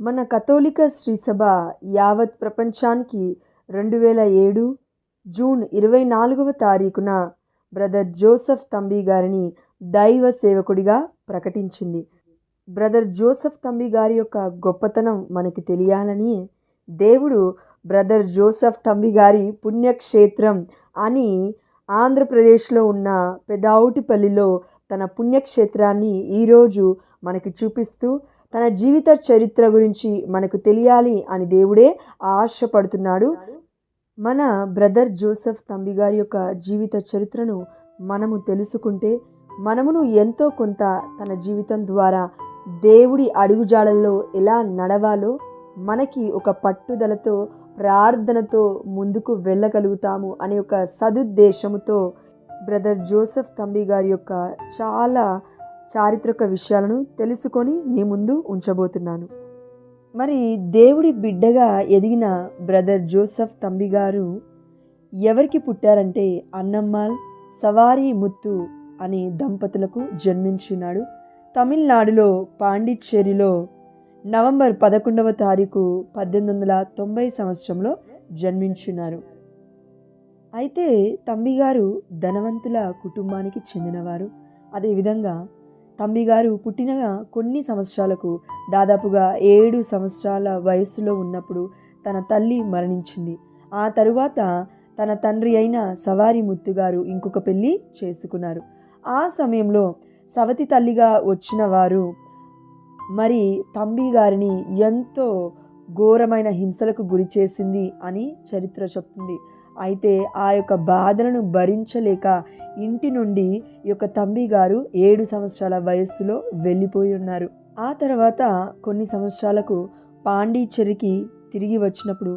మన కథోలిక శ్రీసభ యావత్ ప్రపంచానికి 2007 జూన్ 24వ తారీఖున బ్రదర్ జోసెఫ్ తంబి గారిని దైవ సేవకుడిగా ప్రకటించింది. బ్రదర్ జోసెఫ్ తంబి గారి యొక్క గొప్పతనం మనకి తెలియాలని దేవుడు బ్రదర్ జోసెఫ్ తంబి గారి పుణ్యక్షేత్రం అని ఆంధ్రప్రదేశ్లో ఉన్న పెదావుటిపల్లిలో తన పుణ్యక్షేత్రాన్ని ఈరోజు మనకి చూపిస్తూ తన జీవిత చరిత్ర గురించి మనకు తెలియాలి అని దేవుడే ఆశపడుతున్నాడు. మన బ్రదర్ జోసెఫ్ తంబి గారి యొక్క జీవిత చరిత్రను మనము తెలుసుకుంటే మనమును ఎంతో కొంత తన జీవితం ద్వారా దేవుడి అడుగుజాడల్లో ఎలా నడవాలో మనకి ఒక పట్టుదలతో ప్రార్థనతో ముందుకు వెళ్ళగలుగుతాము అనే ఒక సదుద్దేశముతో బ్రదర్ జోసెఫ్ తంబి గారి యొక్క చాలా చారిత్రక విషయాలను తెలుసుకొని మీ ముందు ఉంచబోతున్నాను. మరి దేవుడి బిడ్డగా ఎదిగిన బ్రదర్ జోసెఫ్ తంబి గారు ఎవరికి పుట్టారంటే అన్నమ్మాల్ సవారీ ముత్తు అనే దంపతులకు జన్మించున్నాడు. తమిళనాడులో పాండిచ్చేరిలో నవంబర్ 11వ తారీఖు 1890 సంవత్సరంలో జన్మించున్నారు. అయితే తంబి గారు ధనవంతుల కుటుంబానికి చెందినవారు. అదేవిధంగా తంబి గారు పుట్టిన కొన్ని సంవత్సరాలకు దాదాపుగా 7 సంవత్సరాల వయస్సులో ఉన్నప్పుడు తన తల్లి మరణించింది. ఆ తరువాత తన తండ్రి అయిన సవారి ముత్తు గారు ఇంకొక పెళ్ళి చేసుకున్నారు. ఆ సమయంలో సవతి తల్లిగా వచ్చిన వారు మరి తంబి గారిని ఎంతో ఘోరమైన హింసలకు గురి చేసింది అని చరిత్ర చెప్తుంది. అయితే ఆ యొక్క బాధలను భరించలేక ఇంటి నుండి ఈ యొక్క తంబి గారు 7 సంవత్సరాల వయస్సులో వెళ్ళిపోయి ఉన్నారు. ఆ తర్వాత కొన్ని సంవత్సరాలకు పాండిచ్చేరికి తిరిగి వచ్చినప్పుడు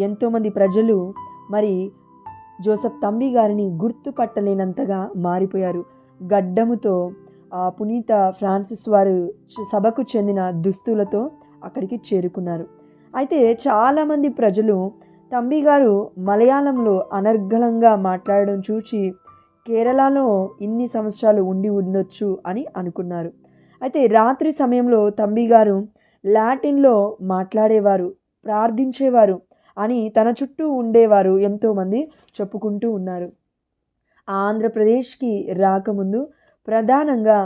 ఎంతోమంది ప్రజలు మరి జోసెఫ్ తంబి గారిని గుర్తుపట్టలేనంతగా మారిపోయారు. గడ్డముతో పునీత ఫ్రాన్సిస్ వారు సభకు చెందిన దుస్తులతో అక్కడికి చేరుకున్నారు. అయితే చాలామంది ప్రజలు తంబి గారు మలయాళంలో అనర్గళంగా మాట్లాడడం చూసి కేరళలో ఇన్ని సంవత్సరాలు ఉండి ఉండొచ్చు అని అనుకున్నారు. అయితే రాత్రి సమయంలో తంబి గారు లాటిన్లో మాట్లాడేవారు, ప్రార్థించేవారు అని తన చుట్టూ ఉండేవారు ఎంతోమంది చెప్పుకుంటూ ఉన్నారు. ఆంధ్రప్రదేశ్కి రాకముందు ప్రధానంగా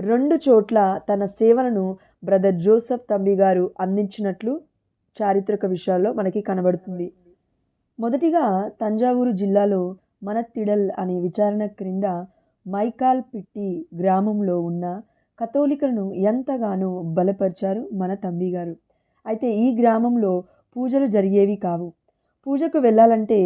2 చోట్ల తన సేవలను బ్రదర్ జోసెఫ్ తంబి గారు అందించినట్లు చారిత్రక విషయాల్లో మనకి కనబడుతుంది. మొదటిగా తంజావూరు జిల్లాలో మనత్తిడల్ అనే విచారణ క్రింద మైకాల్పిట్టి గ్రామంలో ఉన్న కథోలికలను ఎంతగానో బలపరిచారు మన తంబి గారు. అయితే ఈ గ్రామంలో పూజలు జరిగేవి కావు. పూజకు వెళ్ళాలంటే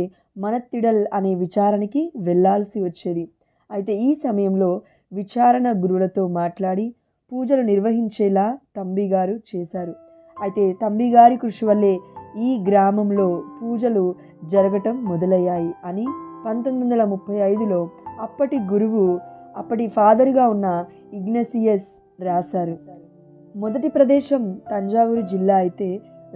మనత్తిడల్ అనే విచారణకి వెళ్ళాల్సి వచ్చేది. అయితే ఈ సమయంలో విచారణ గురువులతో మాట్లాడి పూజలు నిర్వహించేలా తంబి గారు చేశారు. అయితే తంబి గారి కృషి వల్లే ఈ గ్రామంలో పూజలు జరగటం మొదలయ్యాయి అని 1935లో అప్పటి గురువు అప్పటి ఫాదర్గా ఉన్న ఇగ్నసియస్ రాశారు. మొదటి ప్రదేశం తంజావూరు జిల్లా అయితే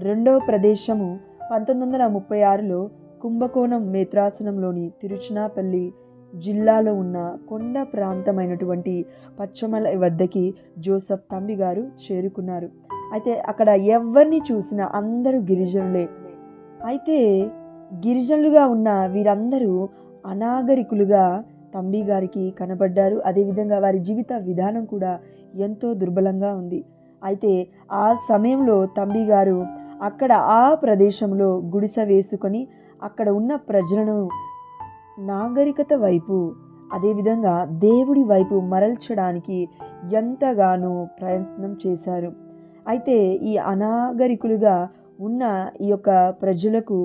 రెండవ ప్రదేశము 1936లో కుంభకోణం మేత్రాసనంలోని తిరుచునాపల్లి జిల్లాలో ఉన్న కొండ ప్రాంతమైనటువంటి పచ్చమల వద్దకి జోసెఫ్ తంబి గారు చేరుకున్నారు. అయితే అక్కడ ఎవరిని చూసినా అందరూ గిరిజనులే. అయితే గిరిజనులుగా ఉన్న వీరందరూ అనాగరికులుగా తంబి గారికి కనబడ్డారు. అదేవిధంగా వారి జీవిత విధానం కూడా ఎంతో దుర్బలంగా ఉంది. అయితే ఆ సమయంలో తంబి గారు అక్కడ ఆ ప్రదేశంలో గుడిసె వేసుకొని అక్కడ ఉన్న ప్రజలను నాగరికత వైపు అదేవిధంగా దేవుడి వైపు మరల్చడానికి ఎంతగానో ప్రయత్నం చేశారు. అయితే ఈ అనాగరికులుగా ఉన్న ఈ యొక్క ప్రజలకు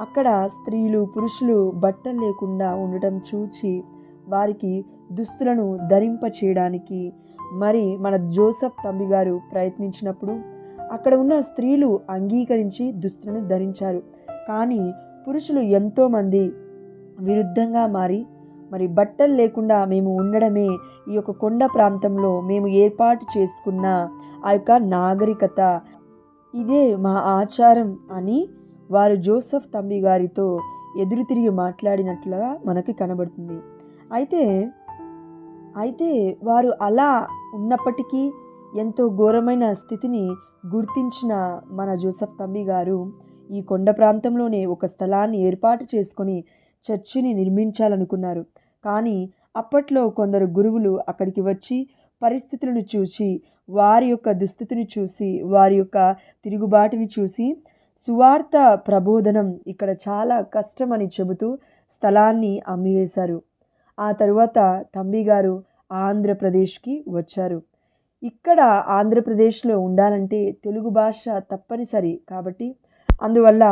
అక్కడ స్త్రీలు పురుషులు బట్టలు లేకుండా ఉండటం చూచి వారికి దుస్తులను ధరింప చేయడానికి మరి మన జోసెఫ్ తంబి గారు ప్రయత్నించినప్పుడు అక్కడ ఉన్న స్త్రీలు అంగీకరించి దుస్తులను ధరించారు. కానీ పురుషులు ఎంతోమంది విరుద్ధంగా మారి మరి బట్టలు లేకుండా మేము ఉండడమే ఈ యొక్క కొండ ప్రాంతంలో మేము ఏర్పాటు చేసుకున్న ఆ యొక్క నాగరికత, ఇదే మా ఆచారం అని వారు జోసెఫ్ తంబి గారితో ఎదురు తిరిగి మాట్లాడినట్లుగా మనకి కనబడుతుంది. అయితే వారు అలా ఉన్నప్పటికీ ఎంతో ఘోరమైన స్థితిని గుర్తించిన మన జోసెఫ్ తంబి గారు ఈ కొండ ప్రాంతంలోనే ఒక స్థలాన్ని ఏర్పాటు చేసుకొని చర్చిని నిర్మించాలనుకున్నారు. కానీ అప్పట్లో కొందరు గురువులు అక్కడికి వచ్చి పరిస్థితులను చూసి, వారి యొక్క దుస్థితిని చూసి, వారి యొక్క తిరుగుబాటుని చూసి సువార్త ప్రబోధనం ఇక్కడ చాలా కష్టమని చెబుతూ స్థలాన్ని అమ్మివేశారు. ఆ తరువాత తంబి గారు ఆంధ్రప్రదేశ్కి వచ్చారు. ఇక్కడ ఆంధ్రప్రదేశ్లో ఉండాలంటే తెలుగు భాష తప్పనిసరి కాబట్టి అందువల్ల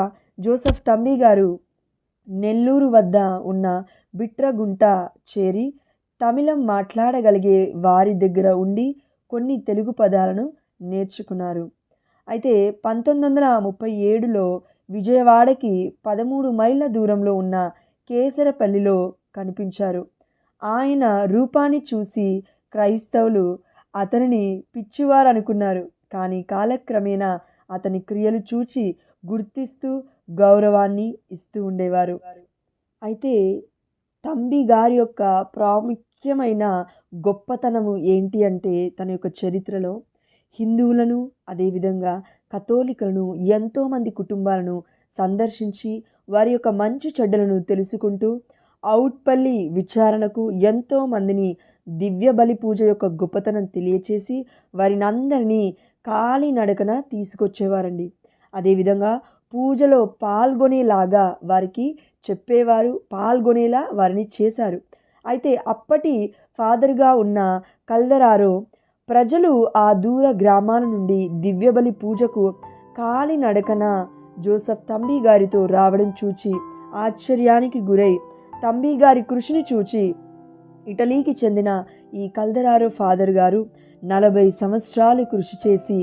జోసెఫ్ తంబి గారు నెల్లూరు వద్ద ఉన్న బిట్రగుంట చేరి తమిళం మాట్లాడగలిగే వారి దగ్గర ఉండి కొన్ని తెలుగు పదాలను నేర్చుకున్నారు. అయితే 1937లో విజయవాడకి 13 మైళ్ళ దూరంలో ఉన్న కేసరపల్లిలో కనిపించారు. ఆయన రూపాన్ని చూసి క్రైస్తవులు అతనిని పిచ్చివారు అనుకున్నారు. కానీ కాలక్రమేణా అతని క్రియలు చూచి గుర్తిస్తూ గౌరవాన్ని ఇస్తూ ఉండేవారు. అయితే తంబి గారి యొక్క ప్రాముఖ్యమైన గొప్పతనము ఏంటి అంటే తన యొక్క చరిత్రలో హిందువులను అదేవిధంగా కథోలికలను ఎంతోమంది కుటుంబాలను సందర్శించి వారి యొక్క మంచి చెడ్డలను తెలుసుకుంటూ అవుట్పల్లి విచారణకు ఎంతోమందిని దివ్య బలి పూజ యొక్క గొప్పతనం తెలియచేసి వారిని అందరినీ కాలినడకన తీసుకొచ్చేవారండి. అదేవిధంగా పూజలో పాల్గొనేలాగా వారికి చెప్పేవారు, పాల్గొనేలా వారిని చేశారు. అయితే అప్పటి ఫాదర్గా ఉన్న కల్దరారో ప్రజలు ఆ దూర గ్రామాల నుండి దివ్యబలి పూజకు కాలినడకన జోసెఫ్ తంబి గారితో రావడం చూచి ఆశ్చర్యానికి గురై తంబి గారి కృషిని చూచి ఇటలీకి చెందిన ఈ కల్దరారో ఫాదర్ గారు 40 సంవత్సరాలు కృషి చేసి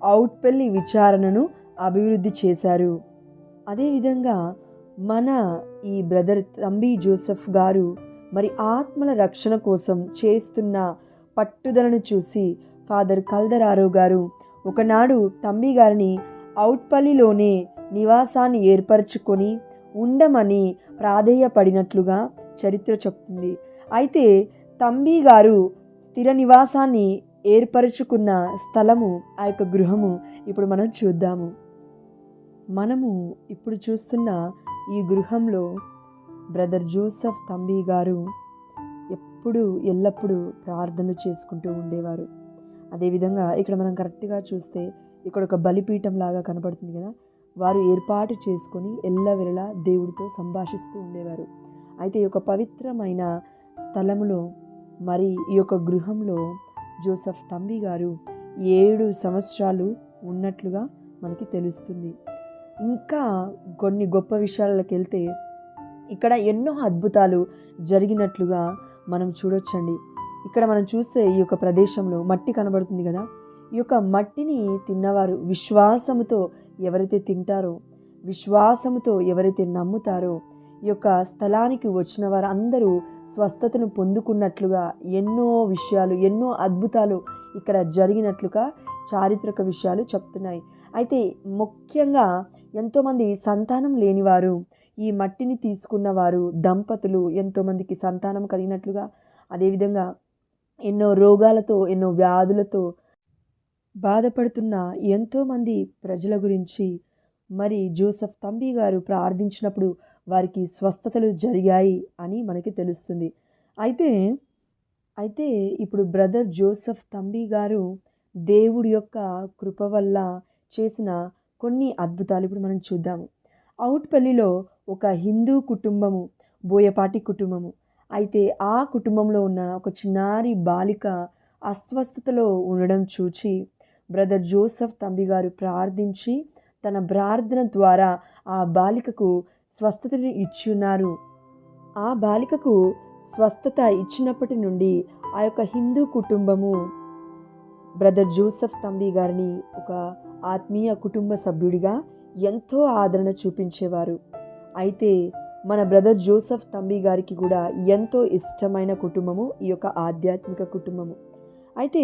అవుట్పల్లి విచారణను అభివృద్ధి చేశారు. అదేవిధంగా మన ఈ బ్రదర్ తంబి జోసెఫ్ గారు మరి ఆత్మల రక్షణ కోసం చేస్తున్న పట్టుదలను చూసి ఫాదర్ కల్దరారో గారు ఒకనాడు తంబి గారిని అవుట్పల్లిలోనే నివాసాన్ని ఏర్పరచుకొని ఉండమని ప్రాధేయపడినట్లుగా చరిత్ర చెప్తుంది. అయితే తంబి గారు స్థిర నివాసాన్ని ఏర్పరచుకున్న స్థలము, ఆ యొక్క గృహము ఇప్పుడు మనం చూద్దాము. మనము ఇప్పుడు చూస్తున్న ఈ గృహంలో బ్రదర్ జోసెఫ్ తంబి గారు ఎల్లప్పుడూ ప్రార్థనలు చేసుకుంటూ ఉండేవారు. అదేవిధంగా ఇక్కడ మనం కరెక్ట్గా చూస్తే ఇక్కడ ఒక బలిపీఠం లాగా కనపడుతుంది కదా, వారు ఏర్పాటు చేసుకొని ఎల్లవెల్లా దేవుడితో సంభాషిస్తూ ఉండేవారు. అయితే ఈ యొక్క పవిత్రమైన స్థలములో మరి ఈ యొక్క గృహంలో జోసెఫ్ తంబి గారు 7 సంవత్సరాలు ఉన్నట్లుగా మనకి తెలుస్తుంది. ఇంకా కొన్ని గొప్ప విషయాలకు వెళ్తే ఇక్కడ ఎన్నో అద్భుతాలు జరిగినట్లుగా మనం చూడొచ్చండి. ఇక్కడ మనం చూస్తే ఈ యొక్క ప్రదేశంలో మట్టి కనబడుతుంది కదా, ఈ యొక్క మట్టిని తిన్నవారు విశ్వాసముతో ఎవరైతే తింటారో, విశ్వాసముతో ఎవరైతే నమ్ముతారో ఈ యొక్క స్థలానికి వచ్చిన వారు అందరూ స్వస్థతను పొందుకున్నట్లుగా ఎన్నో విషయాలు, ఎన్నో అద్భుతాలు ఇక్కడ జరిగినట్లుగా చారిత్రక విషయాలు చెప్తున్నాయి. అయితే ముఖ్యంగా ఎంతోమంది సంతానం లేనివారు ఈ మట్టిని తీసుకున్న వారు దంపతులు ఎంతోమందికి సంతానం కలిగినట్లుగా, అదేవిధంగా ఎన్నో రోగాలతో ఎన్నో వ్యాధులతో బాధపడుతున్న ఎంతోమంది ప్రజల గురించి మరి జోసెఫ్ తంబి గారు ప్రార్థించినప్పుడు వారికి స్వస్థతలు జరిగాయి అని మనకి తెలుస్తుంది. అయితే ఇప్పుడు బ్రదర్ జోసెఫ్ తంబి గారు దేవుడి యొక్క కృప వల్ల చేసిన కొన్ని అద్భుతాలు ఇప్పుడు మనం చూద్దాము. అవుట్పల్లిలో ఒక హిందూ కుటుంబము, బోయపాటి కుటుంబము. అయితే ఆ కుటుంబంలో ఉన్న ఒక చిన్నారి బాలిక అస్వస్థతలో ఉండడం చూచి బ్రదర్ జోసెఫ్ తంబి గారు ప్రార్థించి తన ప్రార్థన ద్వారా ఆ బాలికకు స్వస్థతని ఇచ్చి ఉన్నారు. ఆ బాలికకు స్వస్థత ఇచ్చినప్పటి నుండి ఆ యొక్క హిందూ కుటుంబము బ్రదర్ జోసెఫ్ తంబి గారిని ఒక ఆత్మీయ కుటుంబ సభ్యుడిగా ఎంతో ఆదరణ చూపించేవారు. అయితే మన బ్రదర్ జోసెఫ్ తంబి గారికి కూడా ఎంతో ఇష్టమైన కుటుంబము ఈ యొక్క ఆధ్యాత్మిక కుటుంబము. అయితే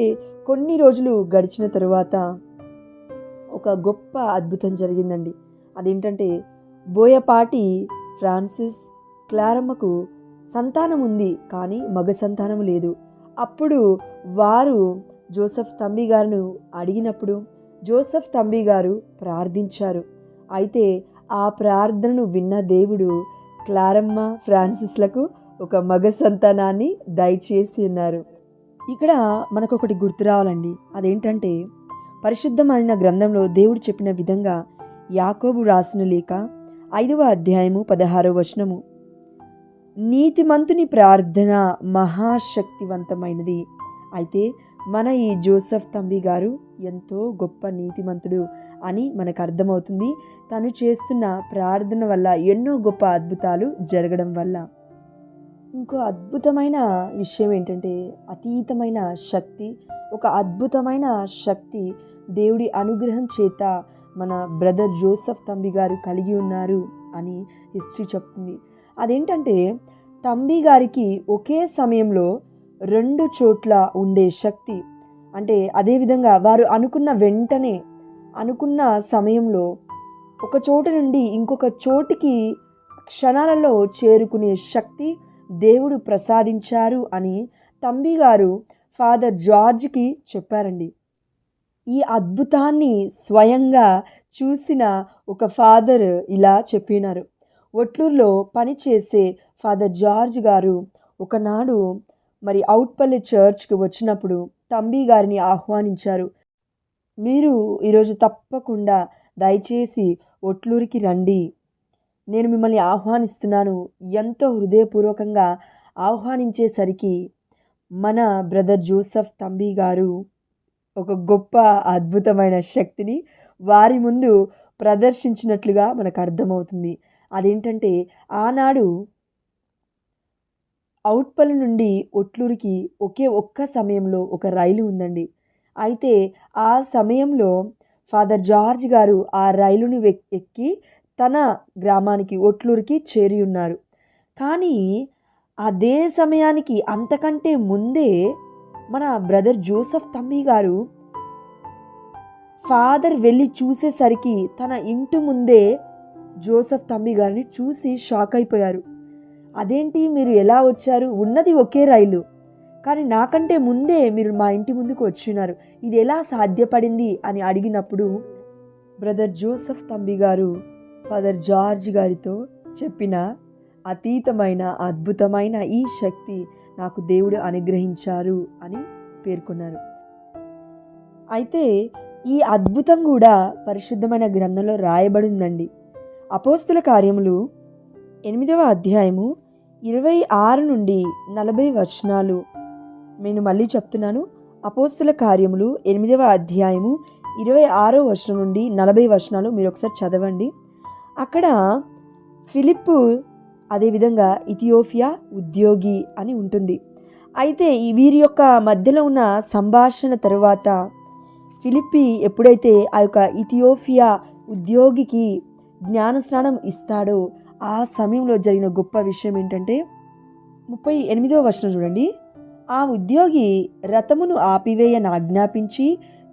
కొన్ని రోజులు గడిచిన తరువాత ఒక గొప్ప అద్భుతం జరిగిందండి. అదేంటంటే బోయపాటి ఫ్రాన్సిస్ క్లారమ్మకు సంతానం ఉంది, కానీ మగ సంతానం లేదు. అప్పుడు వారు జోసెఫ్ తంబి గారిని అడిగినప్పుడు జోసెఫ్ తంబి గారు ప్రార్థించారు. అయితే ఆ ప్రార్థనను విన్న దేవుడు క్లారమ్మ ఫ్రాన్సిస్లకు ఒక మగ సంతానాన్ని దయచేసి ఉన్నారు. ఇక్కడ మనకొకటి గుర్తు రావాలండి. అదేంటంటే పరిశుద్ధమైన గ్రంథంలో దేవుడు చెప్పిన విధంగా యాకోబు రాసిన లేఖ 5వ అధ్యాయము 16వ వచనము, నీతిమంతుని ప్రార్థన మహాశక్తివంతమైనది. అయితే మన ఈ జోసెఫ్ తంబి గారు ఎంతో గొప్ప నీతిమంతుడు అని మనకు అర్థమవుతుంది. తను చేస్తున్న ప్రార్థన వల్ల ఎన్నో గొప్ప అద్భుతాలు జరగడం వల్ల. ఇంకో అద్భుతమైన విషయం ఏంటంటే అతీతమైన శక్తి, ఒక అద్భుతమైన శక్తి దేవుడి అనుగ్రహం చేత మన బ్రదర్ జోసెఫ్ తంబి గారు కలిగి ఉన్నారు అని హిస్టరీ చెప్తుంది. అదేంటంటే తంబి గారికి ఒకే సమయంలో 2 చోట్ల ఉండే శక్తి. అంటే అదేవిధంగా వారు అనుకున్న వెంటనే అనుకున్న సమయంలో ఒక చోటు నుండి ఇంకొక చోటికి క్షణాలలో చేరుకునే శక్తి దేవుడు ప్రసాదించారు అని తంబి గారు ఫాదర్ జార్జ్కి చెప్పారండి. ఈ అద్భుతాన్ని స్వయంగా చూసిన ఒక ఫాదర్ ఇలా చెప్పినారు. ఒట్లూరులో పనిచేసే ఫాదర్ జార్జ్ గారు ఒకనాడు అవుట్పల్లి చర్చ్కి వచ్చినప్పుడు తంబి గారిని ఆహ్వానించారు. మీరు ఈరోజు తప్పకుండా దయచేసి ఒట్లూరికి రండి, నేను మిమ్మల్ని ఆహ్వానిస్తున్నాను. ఎంతో హృదయపూర్వకంగా ఆహ్వానించేసరికి మన బ్రదర్ జోసెఫ్ తంబి గారు ఒక గొప్ప అద్భుతమైన శక్తిని వారి ముందు ప్రదర్శించినట్లుగా మనకు అర్థమవుతుంది. అదేంటంటే ఆనాడు అవుట్పల్లి నుండి ఒట్లూరికి ఒక్క సమయంలో ఒక రైలు ఉందండి. అయితే ఆ సమయంలో ఫాదర్ జార్జ్ గారు ఆ రైలుని ఎక్కి తన గ్రామానికి ఒట్లూరికి చేరి ఉన్నారు. కానీ అదే సమయానికి అంతకంటే ముందే మన బ్రదర్ జోసెఫ్ తంబి గారు ఫాదర్ వెళ్ళి చూసేసరికి తన ఇంటి ముందే జోసెఫ్ తంబి గారిని చూసి షాక్ అయిపోయారు. అదేంటి, మీరు ఎలా వచ్చారు? ఉన్నది ఒకే రైలు, కానీ నాకంటే ముందే మీరు మా ఇంటి ముందుకు వచ్చినారు, ఇది ఎలా సాధ్యపడింది అని అడిగినప్పుడు బ్రదర్ జోసెఫ్ తంబి గారు ఫాదర్ జార్జ్ గారితో చెప్పిన అతీతమైన అద్భుతమైన ఈ శక్తి నాకు దేవుడు అనుగ్రహించారు అని పేర్కొన్నారు. అయితే ఈ అద్భుతం కూడా పరిశుద్ధమైన గ్రంథంలో రాయబడిందండి. అపోస్తుల కార్యములు 8వ అధ్యాయము 26 నుండి 40 వచనాలు నేను మళ్ళీ చెప్తున్నాను. అపోస్తుల కార్యములు 8వ అధ్యాయము 26వ వచనం నుండి 40 వచనాలు మీరు ఒకసారి చదవండి. అక్కడ ఫిలిప్పు, అదేవిధంగా ఇథియోపియా ఉద్యోగి అని ఉంటుంది. అయితే వీరి యొక్క మధ్యలో ఉన్న సంభాషణ తరువాత ఫిలిప్పి ఎప్పుడైతే ఆ యొక్క ఇథియోపియా ఉద్యోగికి జ్ఞానస్నానం ఇస్తాడో ఆ సమయంలో జరిగిన గొప్ప విషయం ఏంటంటే 38వ వచనం చూడండి. ఆ ఉద్యోగి రథమును ఆపివేయని ఆజ్ఞాపించి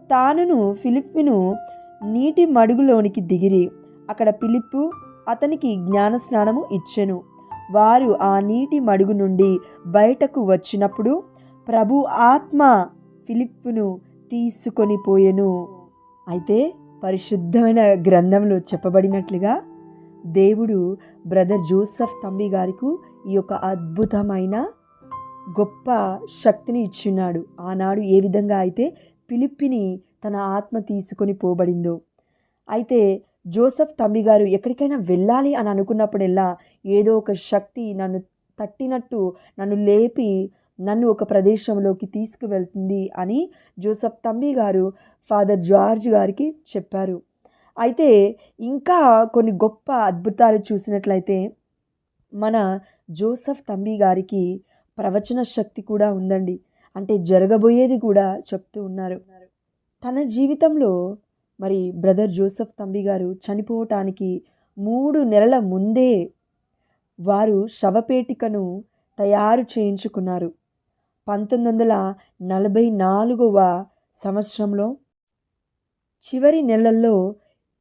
తానును ఫిలిప్పును నీటి మడుగులోనికి దిగిరి. అక్కడ ఫిలిప్పు అతనికి జ్ఞానస్నానము ఇచ్చెను. వారు ఆ నీటి మడుగు నుండి బయటకు వచ్చినప్పుడు ప్రభు ఆత్మ ఫిలిప్పును తీసుకొని పోయెను. అయితే పరిశుద్ధమైన గ్రంథంలో చెప్పబడినట్లుగా దేవుడు బ్రదర్ జోసెఫ్ తంబి గారికి ఈ యొక్క అద్భుతమైన గొప్ప శక్తిని ఇచ్చినాడు. ఆనాడు ఏ విధంగా అయితే ఫిలిప్పిని తన ఆత్మ తీసుకొని పోబడిందో, అయితే జోసెఫ్ తంబి గారు ఎక్కడికైనా వెళ్ళాలి అని అనుకున్నప్పుడల్లా ఏదో ఒక శక్తి నన్ను తట్టినట్టు, నన్ను లేపి నన్ను ఒక ప్రదేశంలోకి తీసుకువెళ్తుంది అని జోసెఫ్ తంబి గారు ఫాదర్ జార్జ్ గారికి చెప్పారు. అయితే ఇంకా కొన్ని గొప్ప అద్భుతాలు చూసినట్లయితే మన జోసెఫ్ తంబి గారికి ప్రవచన శక్తి కూడా ఉందండి. అంటే జరగబోయేది కూడా చెప్తూ ఉన్నారు. తన జీవితంలో బ్రదర్ జోసెఫ్ తంబి గారు చనిపోవటానికి 3 నెలల ముందే వారు శవపేటికను తయారు చేయించుకున్నారు. 1944వ సంవత్సరంలో చివరి నెలల్లో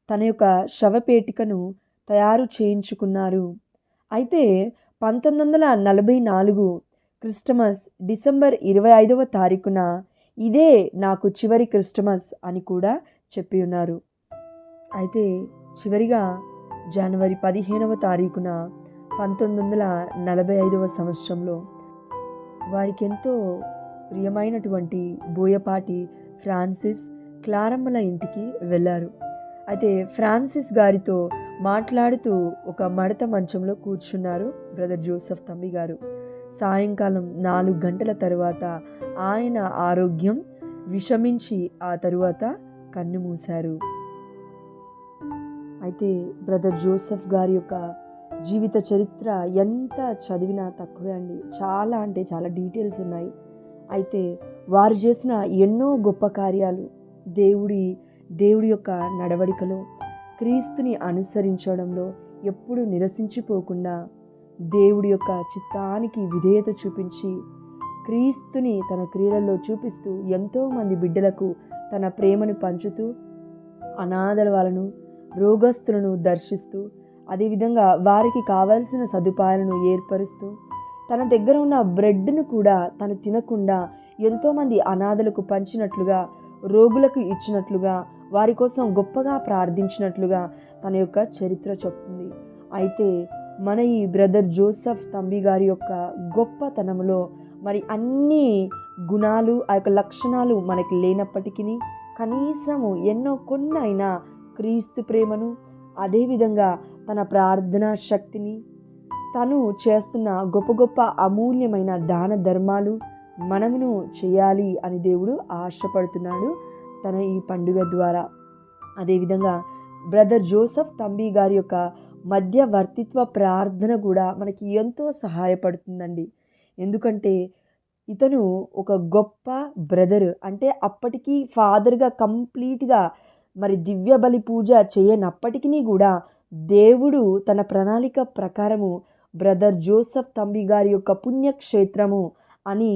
తన యొక్క శవపేటికను తయారు చేయించుకున్నారు. అయితే 1944 క్రిస్టమస్ డిసెంబర్ 25వ తారీఖున ఇదే నాకు చివరి క్రిస్టమస్ అని కూడా చెప్పి ఉన్నారు. అయితే చివరిగా జనవరి 15వ తారీఖున 1945వ సంవత్సరంలో వారికి ఎంతో ప్రియమైనటువంటి బోయపాటి ఫ్రాన్సిస్ క్లారమ్మల ఇంటికి వెళ్ళారు. అయితే ఫ్రాన్సిస్ గారితో మాట్లాడుతూ ఒక మడత మంచంలో కూర్చున్నారు బ్రదర్ జోసెఫ్ తంబి గారు. సాయంకాలం 4 గంటల తరువాత ఆయన ఆరోగ్యం విషమించి ఆ తరువాత కన్ను మూశారు. అయితే బ్రదర్ జోసెఫ్ గారి యొక్క జీవిత చరిత్ర ఎంత చదివినా తక్కువే అండి. చాలా అంటే చాలా డీటెయిల్స్ ఉన్నాయి. అయితే వారు చేసిన ఎన్నో గొప్ప కార్యాలు, దేవుడి యొక్క నడవడికలో, క్రీస్తుని అనుసరించడంలో ఎప్పుడు నిరసించిపోకుండా దేవుడి యొక్క చిత్తానికి విధేయత చూపించి క్రీస్తుని తన క్రియలలో చూపిస్తూ ఎంతోమంది బిడ్డలకు తన ప్రేమను పంచుతూ అనాథల వాళ్ళను, రోగస్తులను దర్శిస్తూ, అదేవిధంగా వారికి కావాల్సిన సదుపాయాలను ఏర్పరుస్తూ, తన దగ్గర ఉన్న బ్రెడ్ను కూడా తను తినకుండా ఎంతోమంది అనాథలకు పంచినట్లుగా, రోగులకు ఇచ్చినట్లుగా, వారి కోసం గొప్పగా ప్రార్థించినట్లుగా తన యొక్క చరిత్ర చెప్తుంది. అయితే మన ఈ బ్రదర్ జోసెఫ్ తంబి గారి యొక్క గొప్పతనంలో మరి అన్ని గుణాలు, ఆ యొక్క లక్షణాలు మనకి లేనప్పటికీ కనీసము ఎన్నో కొన్ని అయినా క్రీస్తు ప్రేమను, అదేవిధంగా తన ప్రార్థనా శక్తిని, తను చేస్తున్న గొప్ప గొప్ప అమూల్యమైన దాన ధర్మాలు మనమును చేయాలి అని దేవుడు ఆశపడుతున్నాడు తన ఈ పండుగ ద్వారా. అదేవిధంగా బ్రదర్ జోసెఫ్ తంబి గారి యొక్క మధ్యవర్తిత్వ ప్రార్థన కూడా మనకి ఎంతో సహాయపడుతుందండి. ఎందుకంటే ఇతను ఒక గొప్ప బ్రదర్, అంటే అప్పటికి ఫాదర్గా కంప్లీట్గా మరి దివ్య బలి పూజ చేయనప్పటికీ కూడా దేవుడు తన ప్రణాళిక ప్రకారము బ్రదర్ జోసెఫ్ తంబి గారి యొక్క పుణ్యక్షేత్రము అని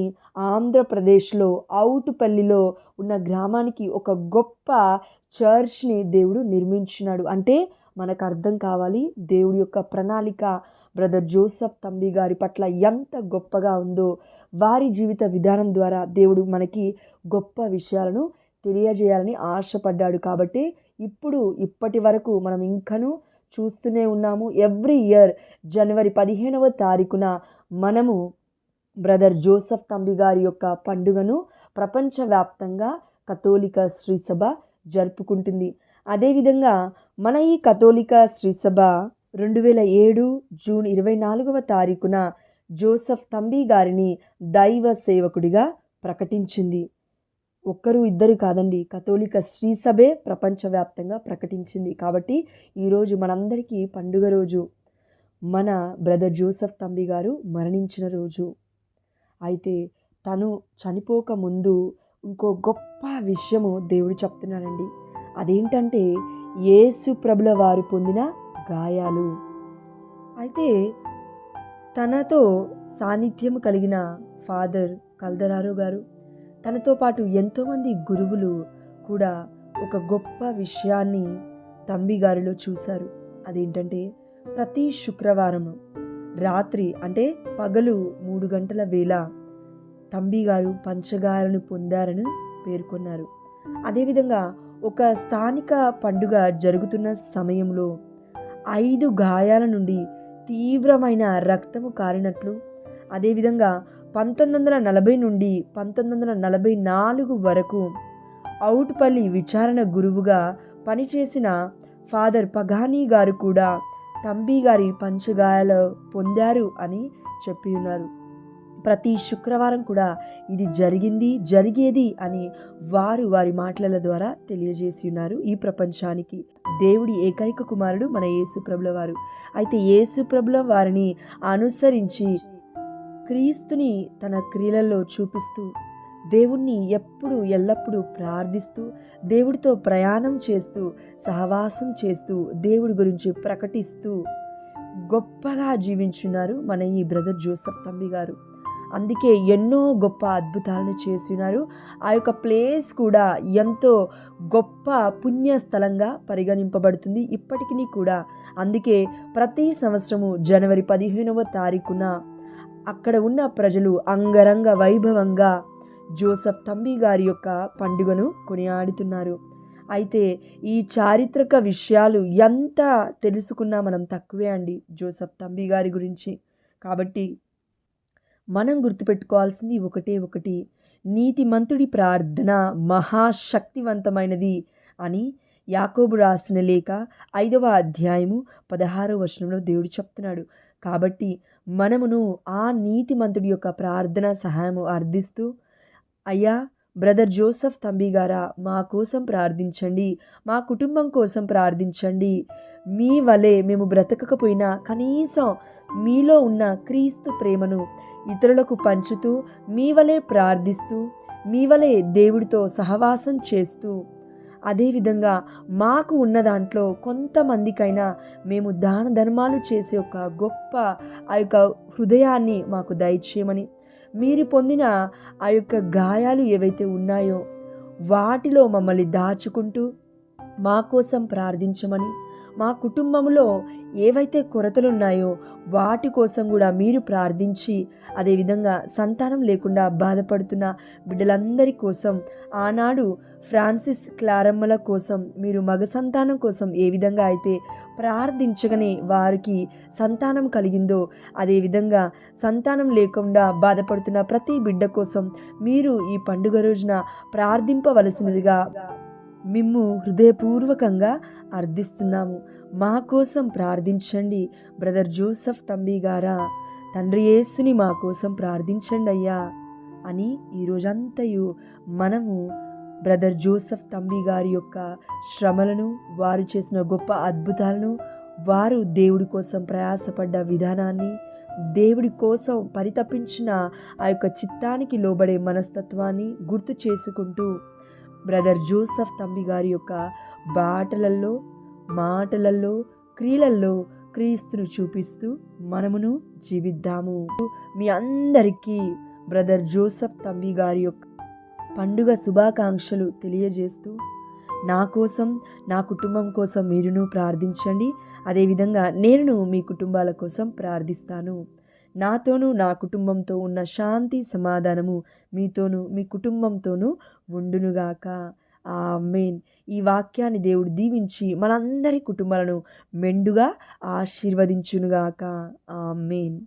ఆంధ్రప్రదేశ్లో ఔటుపల్లిలో ఉన్న గ్రామానికి ఒక గొప్ప చర్చ్ని దేవుడు నిర్మించినాడు. అంటే మనకు అర్థం కావాలి దేవుడి యొక్క ప్రణాళిక బ్రదర్ జోసెఫ్ తంబి గారి పట్ల ఎంత గొప్పగా ఉందో. వారి జీవిత విధానం ద్వారా దేవుడు మనకి గొప్ప విషయాలను తెలియజేయాలని ఆశపడ్డాడు. కాబట్టి ఇప్పటి వరకు మనం ఇంకనూ చూస్తూనే ఉన్నాము. ఎవ్రీ ఇయర్ జనవరి 15వ తారీఖున మనము బ్రదర్ జోసెఫ్ తంబి గారి యొక్క పండుగను ప్రపంచవ్యాప్తంగా కథోలిక శ్రీసభ జరుపుకుంటుంది. అదేవిధంగా మన ఈ కథోలిక శ్రీసభ 2007 జూన్ 24వ తారీఖున జోసెఫ్ తంబి గారిని దైవ సేవకుడిగా ప్రకటించింది. ఒక్కరు ఇద్దరు కాదండి, కథోలిక శ్రీసభే ప్రపంచవ్యాప్తంగా ప్రకటించింది. కాబట్టి ఈరోజు మనందరికీ పండుగ రోజు, మన బ్రదర్ జోసెఫ్ తంబి గారు మరణించిన రోజు. అయితే తను చనిపోక ముందు ఇంకో గొప్ప విషయము దేవుడు చెప్తున్నాడండి. అదేంటంటే యేసు ప్రభుల వారు పొందిన గాయాలు. అయితే తనతో సాన్నిధ్యం కలిగిన ఫాదర్ కల్దరారో గారు, తనతో పాటు ఎంతోమంది గురువులు కూడా ఒక గొప్ప విషయాన్ని తంబి గారిలో చూశారు. అదేంటంటే ప్రతి శుక్రవారం రాత్రి, అంటే పగలు 3 గంటల వేళ తంబి గారు పంచగాయాలను పొందారని పేర్కొన్నారు. అదేవిధంగా ఒక స్థానిక పండుగ జరుగుతున్న సమయంలో 5 గాయాల నుండి తీవ్రమైన రక్తము కారినట్లు, అదేవిధంగా 1940 నుండి 1944 వరకు ఔటుపల్లి విచారణ గురువుగా పనిచేసిన ఫాదర్ పగానీ గారు కూడా తంబి గారి పంచగాయాలు పొందారు అని చెప్పి ఉన్నారు. ప్రతి శుక్రవారం కూడా ఇది జరిగేది అని వారి మాటల ద్వారా తెలియజేసి ఉన్నారు ఈ ప్రపంచానికి. దేవుడి ఏకైక కుమారుడు మన యేసు ప్రభుల వారు. అయితే యేసు ప్రభుల వారిని అనుసరించి క్రీస్తుని తన క్రియలలో చూపిస్తూ, దేవుణ్ణి ఎల్లప్పుడూ ప్రార్థిస్తూ, దేవుడితో ప్రయాణం చేస్తూ, సహవాసం చేస్తూ, దేవుడి గురించి ప్రకటిస్తూ గొప్పగా జీవించున్నారు మన ఈ బ్రదర్ జోసెఫ్ తంబి గారు. అందుకే ఎన్నో గొప్ప అద్భుతాలను చేస్తున్నారు. ఆ యొక్క ప్లేస్ కూడా ఎంతో గొప్ప పుణ్యస్థలంగా పరిగణింపబడుతుంది ఇప్పటికీ కూడా. అందుకే ప్రతి సంవత్సరము జనవరి 15వ తారీఖున అక్కడ ఉన్న ప్రజలు అంగరంగ వైభవంగా జోసెఫ్ తంబి గారి యొక్క పండుగను కొనియాడుతున్నారు. అయితే ఈ చారిత్రక విషయాలు ఎంత తెలుసుకున్నా మనం తక్కువే అండి జోసెఫ్ తంబి గారి గురించి. కాబట్టి మనం గుర్తుపెట్టుకోవాల్సింది ఒకటే ఒకటి, నీతిమంతుడి ప్రార్థన మహాశక్తివంతమైనది అని యాకోబు రాసిన లేఖ 5వ అధ్యాయము 16వ వచనంలో దేవుడు చెప్తున్నాడు. కాబట్టి మనమును ఆ నీతిమంతుడి యొక్క ప్రార్థన సహాయము అర్థిస్తూ, అయ్యా బ్రదర్ జోసెఫ్ తంబి గారా, మా కోసం ప్రార్థించండి, మా కుటుంబం కోసం ప్రార్థించండి. మీ వలె మేము బ్రతకకపోయినా కనీసం మీలో ఉన్న క్రీస్తు ప్రేమను ఇతరులకు పంచుతూ, మీ వలె ప్రార్థిస్తూ, మీ వలె దేవుడితో సహవాసం చేస్తూ, అదేవిధంగా మాకు ఉన్న దాంట్లో కొంతమందికైనా మేము దాన ధర్మాలు చేసే ఒక గొప్ప ఆ యొక్క హృదయాన్ని మాకు దయచేయమని, మీరు పొందిన ఆ యొక్క గాయాలు ఏవైతే ఉన్నాయో వాటిలో మమ్మల్ని దాచుకుంటూ మా కోసం ప్రార్థించమని, మా కుటుంబంలో ఏవైతే కొరతలు ఉన్నాయో వాటి కోసం కూడా మీరు ప్రార్థించి, అదేవిధంగా సంతానం లేకుండా బాధపడుతున్న బిడ్డలందరి కోసం, ఆనాడు ఫ్రాన్సిస్ క్లారమ్మల కోసం మీరు మగ సంతానం కోసం ఏ విధంగా అయితే ప్రార్థించగానే వారికి సంతానం కలిగిందో, అదేవిధంగా సంతానం లేకుండా బాధపడుతున్న ప్రతి బిడ్డ కోసం మీరు ఈ పండుగ రోజున ప్రార్థింపవలసినదిగా మిమ్ము హృదయపూర్వకంగా అర్థిస్తున్నాము. మా కోసం ప్రార్థించండి బ్రదర్ జోసెఫ్ తంబి గారా, తండ్రి యేసుని మా కోసం ప్రార్థించండి అయ్యా అని ఈరోజంతయు మనము బ్రదర్ జోసెఫ్ తంబి గారి యొక్క శ్రమలను, వారు చేసిన గొప్ప అద్భుతాలను, వారు దేవుడి కోసం ప్రయాసపడ్డ విధానాన్ని, దేవుడి కోసం పరితపించిన ఆ యొక్క చిత్తానికి లోబడే మనస్తత్వాన్ని గుర్తు చేసుకుంటూ, బ్రదర్ జోసెఫ్ తంబి గారి యొక్క బాటలలో, మాటలలో, క్రియలలో క్రీస్తును చూపిస్తూ మనమును జీవిద్దాము. మీ అందరికీ బ్రదర్ జోసెఫ్ తంబి గారి యొక్క పండుగ శుభాకాంక్షలు తెలియజేస్తూ, నా కోసం, నా కుటుంబం కోసం మీరును ప్రార్థించండి. అదేవిధంగా నేను మీ కుటుంబాల కోసం ప్రార్థిస్తాను. నాతోనూ నా కుటుంబంతో ఉన్న శాంతి సమాధానము మీతోనూ మీ కుటుంబంతోనూ ఉండునుగాక. ఆమేన్. ఈ వాక్యాన్ని దేవుడు దీవించి మనందరి కుటుంబాలను మెండుగా ఆశీర్వదించునుగాక. ఆమేన్.